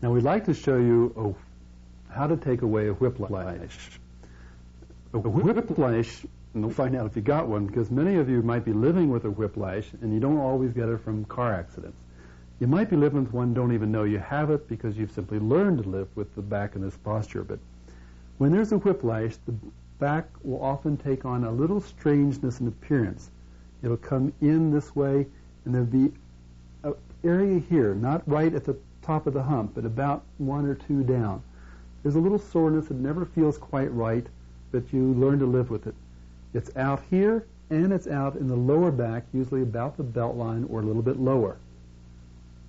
Now we'd like to show you how to take away a whiplash. A whiplash, and we'll find out if you got one, because many of you might be living with a whiplash and you don't always get it from car accidents. You might be living with one, don't even know you have it because you've simply learned to live with the back in this posture. But when there's a whiplash, the back will often take on a little strangeness in appearance. It'll come in this way, and there'll be an area here, not right at the top of the hump, but about 1 or 2 down. There's a little soreness that never feels quite right, but you learn to live with it. It's out here, and it's out in the lower back, usually about the belt line or a little bit lower.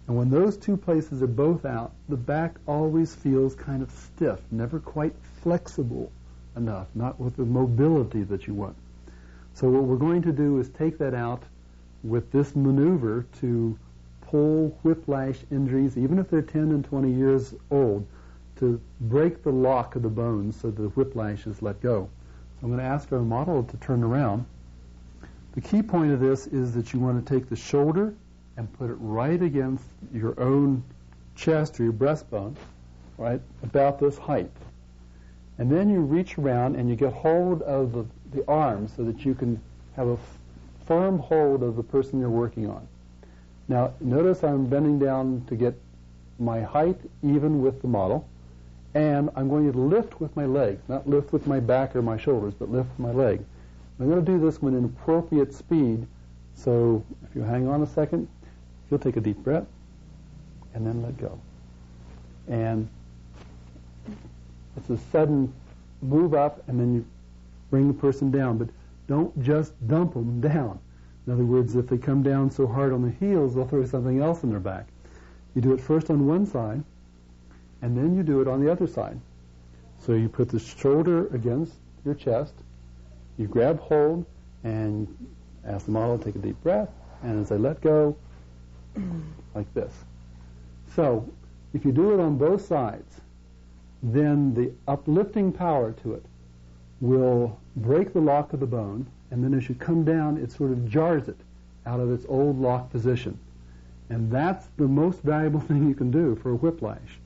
And when those 2 places are both out, the back always feels kind of stiff, never quite flexible enough, not with the mobility that you want. So what we're going to do is take that out with this maneuver to pull whiplash injuries, even if they're 10 and 20 years old, to break the lock of the bones so the whiplash is let go. So I'm going to ask our model to turn around. The key point of this is that you want to take the shoulder and put it right against your own chest or your breastbone, right, about this height. And then you reach around and you get hold of the arm so that you can have a firm hold of the person you're working on. Now, notice I'm bending down to get my height even with the model, and I'm going to lift with my legs, not lift with my back or my shoulders, but lift with my leg. I'm going to do this with an appropriate speed, so if you hang on a second, you'll take a deep breath, and then let go. And it's a sudden move up, and then you bring the person down, but don't just dump them down. In other words, if they come down so hard on the heels, they'll throw something else in their back. You do it first on one side, and then you do it on the other side. So you put the shoulder against your chest, you grab hold, and ask the model to take a deep breath, and as I let go, like this. So if you do it on both sides, then the uplifting power to it will break the lock of the bone, and then as you come down, it sort of jars it out of its old lock position. And that's the most valuable thing you can do for a whiplash.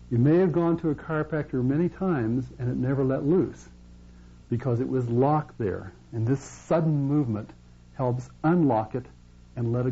You may have gone to a chiropractor many times and it never let loose because it was locked there. And this sudden movement helps unlock it and let it go.